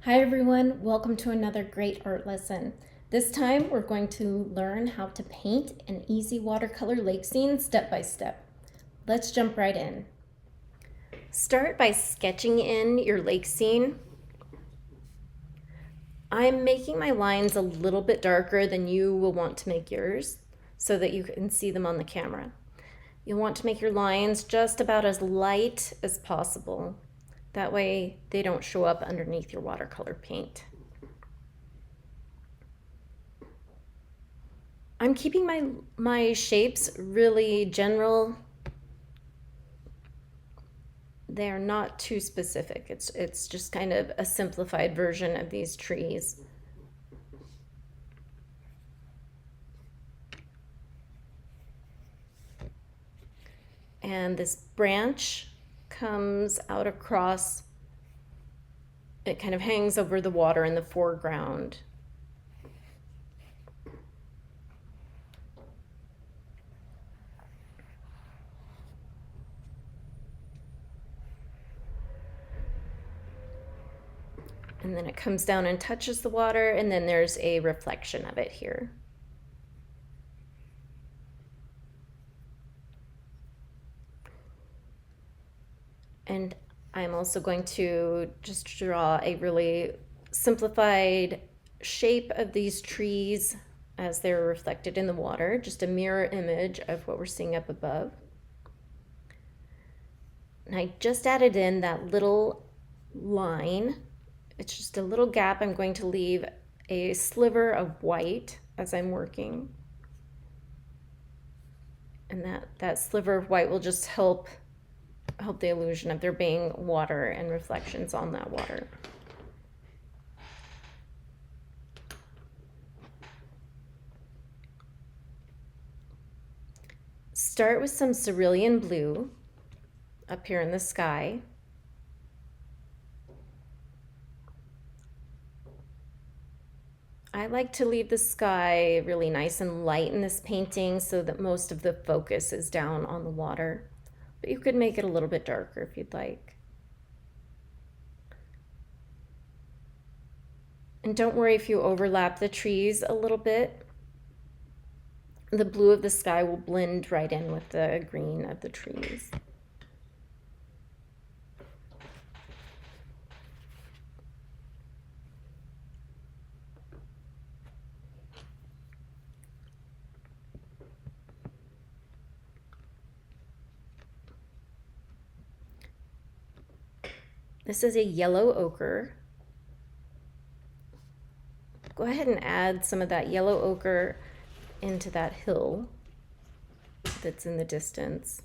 Hi everyone, welcome to another great art lesson. This time we're going to learn how to paint an easy watercolor lake scene step by step. Let's jump right in. Start by sketching in your lake scene. I'm making my lines a little bit darker than you will want to make yours so that you can see them on the camera. You'll want to make your lines just about as light as possible. That way they don't show up underneath your watercolor paint. I'm keeping my shapes really general. They're not too specific. It's just kind of a simplified version of these trees. And this branch comes out across, it kind of hangs over the water in the foreground. And then it comes down and touches the water, and then there's a reflection of it here. And I'm also going to just draw a really simplified shape of these trees as they're reflected in the water, just a mirror image of what we're seeing up above. And I just added in that little line. It's just a little gap. I'm going to leave a sliver of white as I'm working. And that sliver of white will just help the illusion of there being water and reflections on that water. Start with some cerulean blue up here in the sky. I like to leave the sky really nice and light in this painting so that most of the focus is down on the water. But you could make it a little bit darker if you'd like. And don't worry if you overlap the trees a little bit. The blue of the sky will blend right in with the green of the trees. This is a yellow ochre. Go ahead and add some of that yellow ochre into that hill that's in the distance.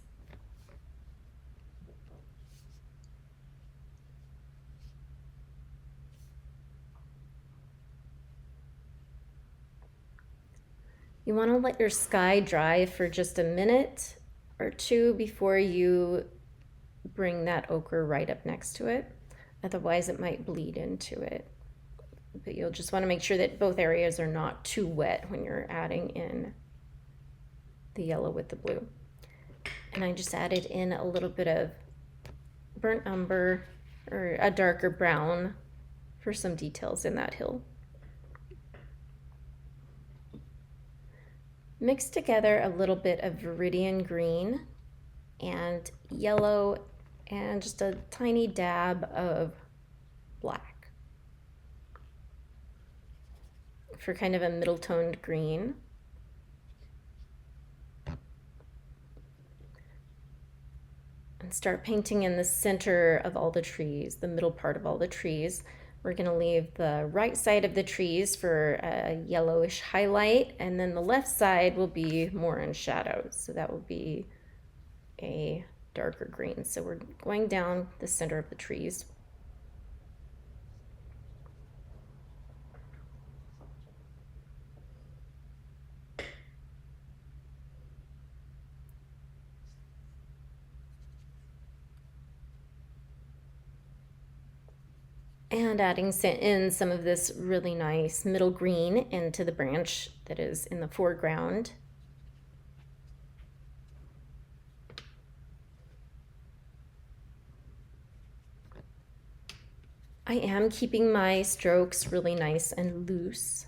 You want to let your sky dry for just a minute or two before you bring that ochre right up next to it. Otherwise it might bleed into it. But you'll just want to make sure that both areas are not too wet when you're adding in the yellow with the blue. And I just added in a little bit of burnt umber or a darker brown for some details in that hill. Mix together a little bit of Viridian green and yellow and just a tiny dab of black for kind of a middle toned green. And start painting in the center of all the trees, the middle part of all the trees. We're going to leave the right side of the trees for a yellowish highlight, and then the left side will be more in shadow. So that will be a darker green. So we're going down the center of the trees. And adding in some of this really nice middle green into the branch that is in the foreground. I am keeping my strokes really nice and loose.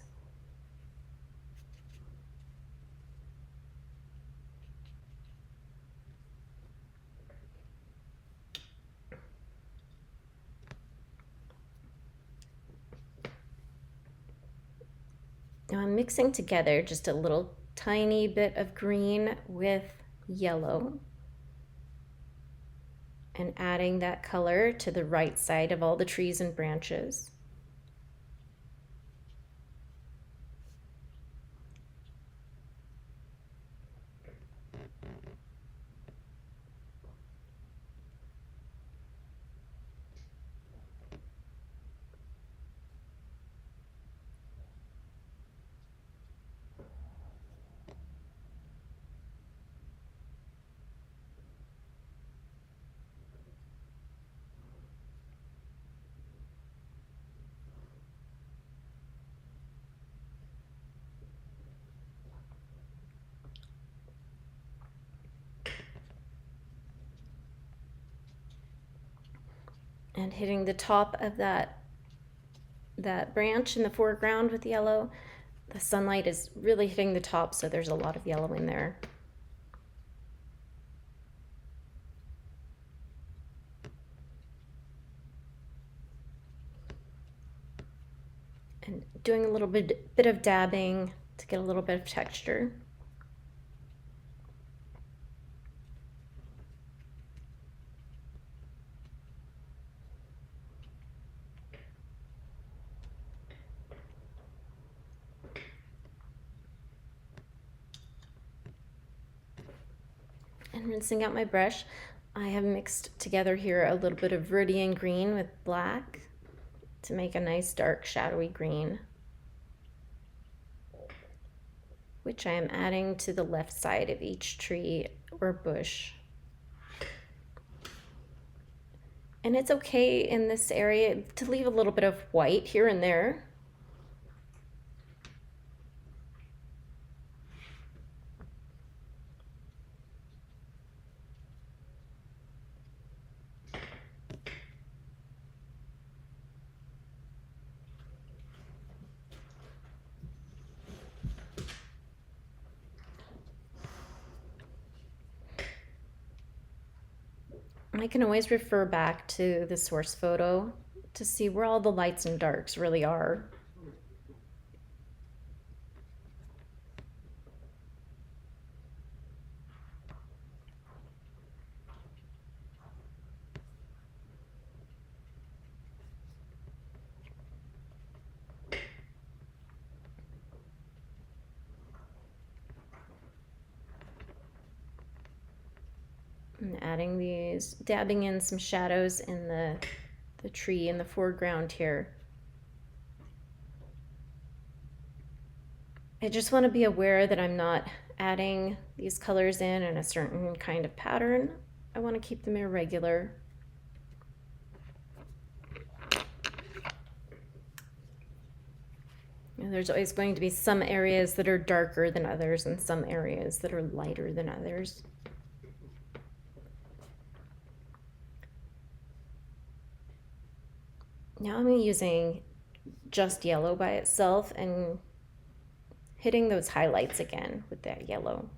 Now I'm mixing together just a little tiny bit of green with yellow and adding that color to the right side of all the trees and branches. And hitting the top of that branch in the foreground with yellow. The sunlight is really hitting the top, so there's a lot of yellow in there. And doing a little bit of dabbing to get a little bit of texture. And rinsing out my brush, I have mixed together here a little bit of Viridian green with black to make a nice dark shadowy green, which I am adding to the left side of each tree or bush. And it's okay in this area to leave a little bit of white here and there. I can always refer back to the source photo to see where all the lights and darks really are. And adding these, dabbing in some shadows in the tree in the foreground here. I just want to be aware that I'm not adding these colors in a certain kind of pattern. I want to keep them irregular. And there's always going to be some areas that are darker than others and some areas that are lighter than others. Now I'm using just yellow by itself and hitting those highlights again with that yellow.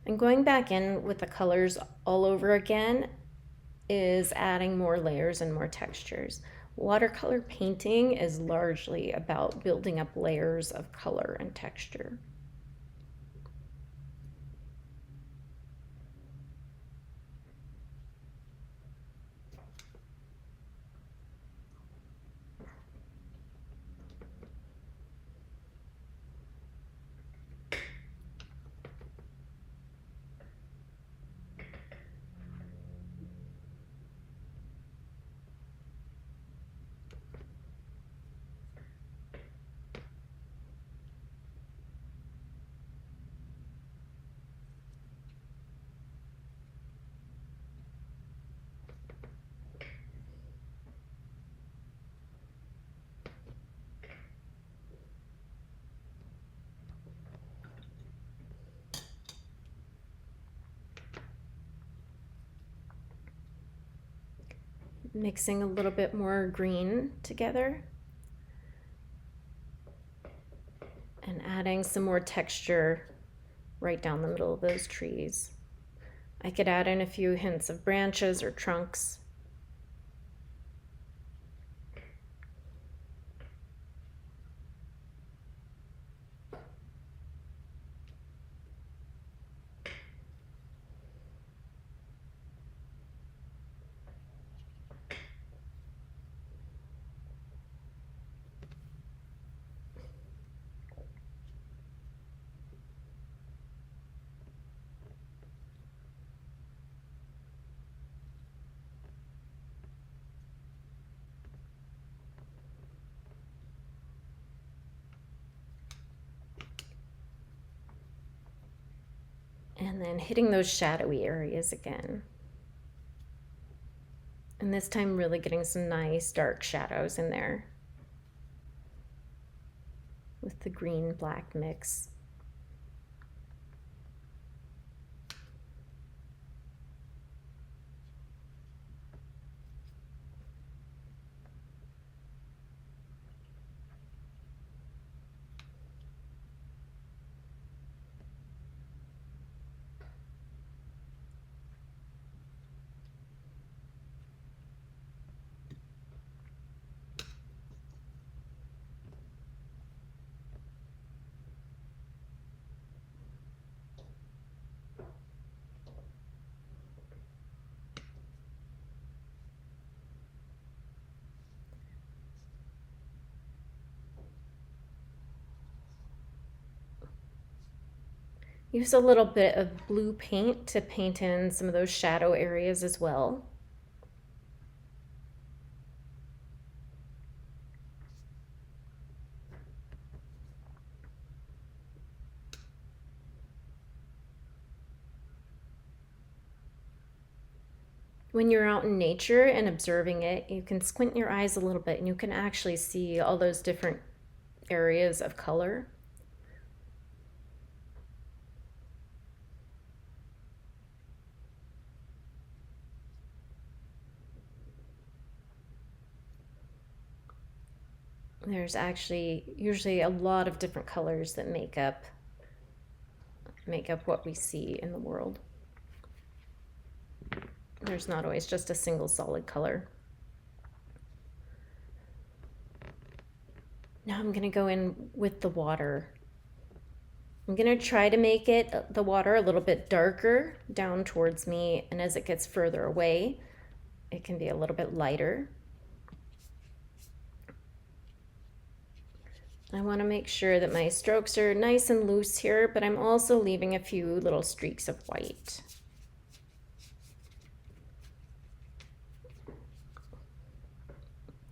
And going back in with the colors all over again is adding more layers and more textures. Watercolor painting is largely about building up layers of color and texture. mixing a little bit more green together and adding some more texture right down the middle of those trees. I could add in a few hints of branches or trunks. And then hitting those shadowy areas again. And this time really getting some nice dark shadows in there with the green-black mix. Use a little bit of blue paint to paint in some of those shadow areas as well. When you're out in nature and observing it, you can squint your eyes a little bit and you can actually see all those different areas of color. There's actually usually a lot of different colors that make up what we see in the world. There's not always just a single solid color. Now I'm going to go in with the water. I'm going to try to make the water a little bit darker down towards me, and as it gets further away, it can be a little bit lighter. I want to make sure that my strokes are nice and loose here, but I'm also leaving a few little streaks of white.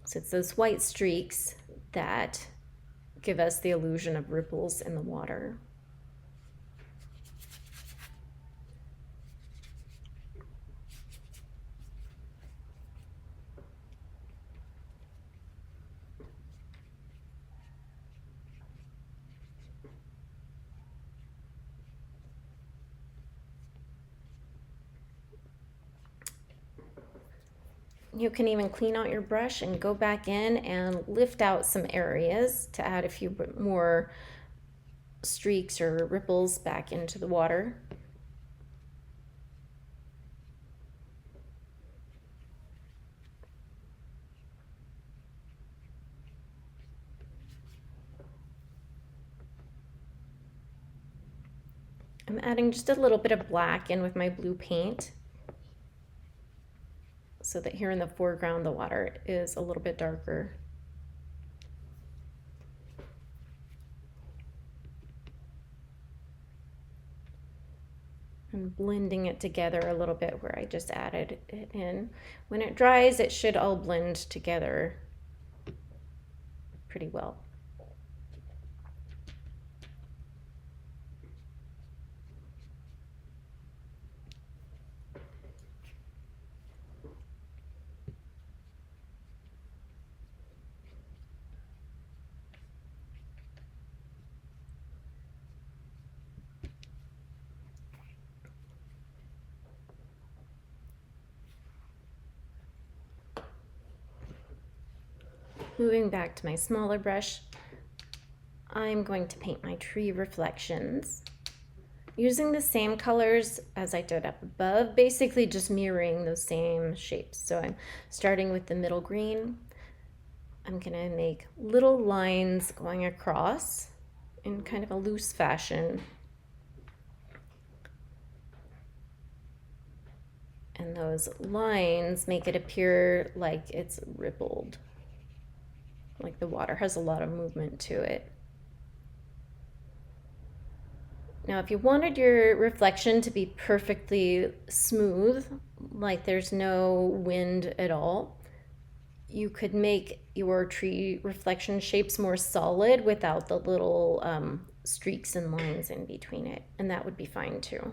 So it's those white streaks that give us the illusion of ripples in the water. You can even clean out your brush and go back in and lift out some areas to add a few more streaks or ripples back into the water. I'm adding just a little bit of black in with my blue paint, so that here in the foreground the water is a little bit darker. And blending it together a little bit where I just added it in. When it dries, it should all blend together pretty well. Moving back to my smaller brush, I'm going to paint my tree reflections using the same colors as I did up above, basically just mirroring those same shapes. So I'm starting with the middle green. I'm gonna make little lines going across in kind of a loose fashion. And those lines make it appear like it's rippled, like the water has a lot of movement to it. Now, if you wanted your reflection to be perfectly smooth, like there's no wind at all, you could make your tree reflection shapes more solid without the little streaks and lines in between it, and that would be fine too.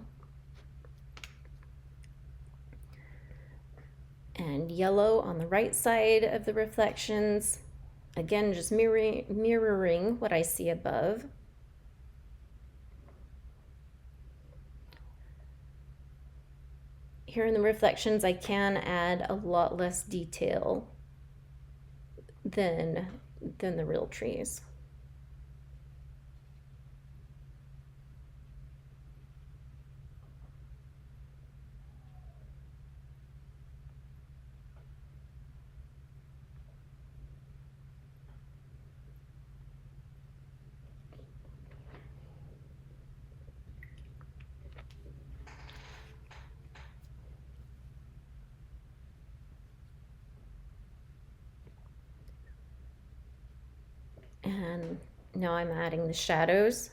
And yellow on the right side of the reflections, again, just mirroring what I see above. Here in the reflections, I can add a lot less detail than the real trees. And now I'm adding the shadows.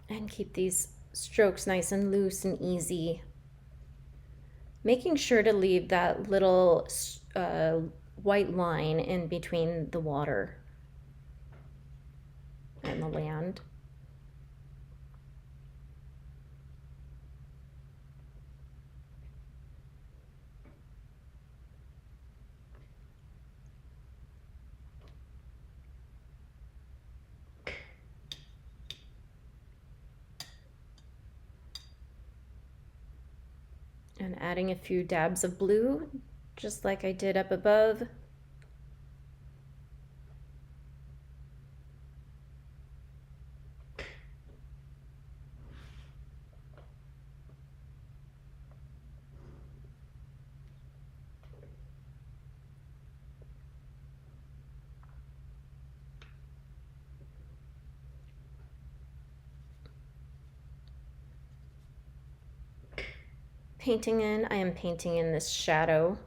And keep these strokes nice and loose and easy. Making sure to leave that little white line in between the water and the land. And adding a few dabs of blue, just like I did up above. I am painting in this shadow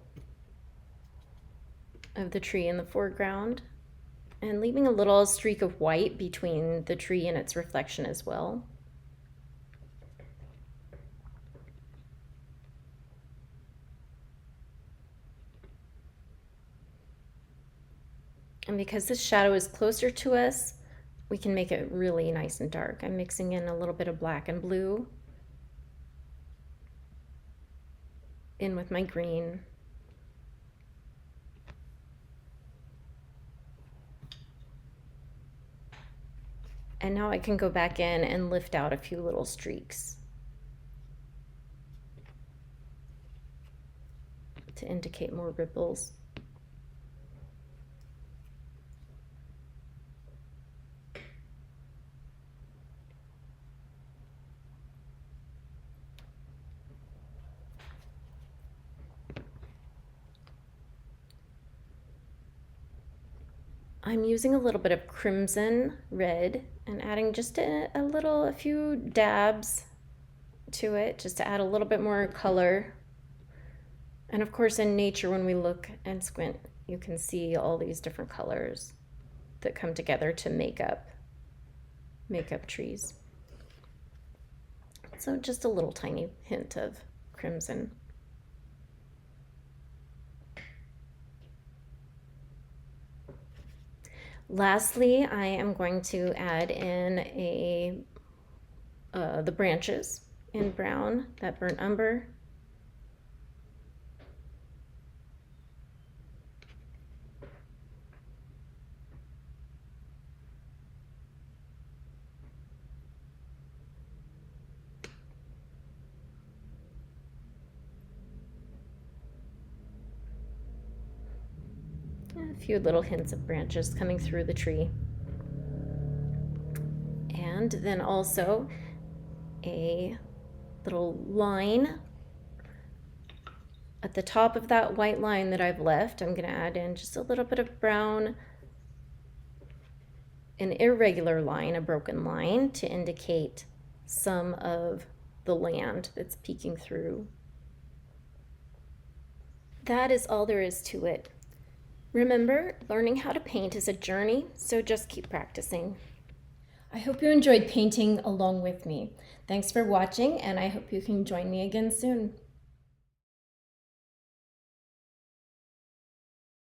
of the tree in the foreground and leaving a little streak of white between the tree and its reflection as well. And because this shadow is closer to us, we can make it really nice and dark. I'm mixing in a little bit of black and blue in with my green. And now I can go back in and lift out a few little streaks to indicate more ripples. I'm using a little bit of crimson red and adding just a few dabs to it, just to add a little bit more color. And of course, in nature, when we look and squint, you can see all these different colors that come together to make up trees. So just a little tiny hint of crimson. Lastly, I am going to add in the branches in brown, that burnt umber. A few little hints of branches coming through the tree. And then also a little line at the top of that white line that I've left. I'm going to add in just a little bit of brown, an irregular line, a broken line, to indicate some of the land that's peeking through. That is all there is to it. Remember, learning how to paint is a journey, so just keep practicing. I hope you enjoyed painting along with me. Thanks for watching, and I hope you can join me again soon.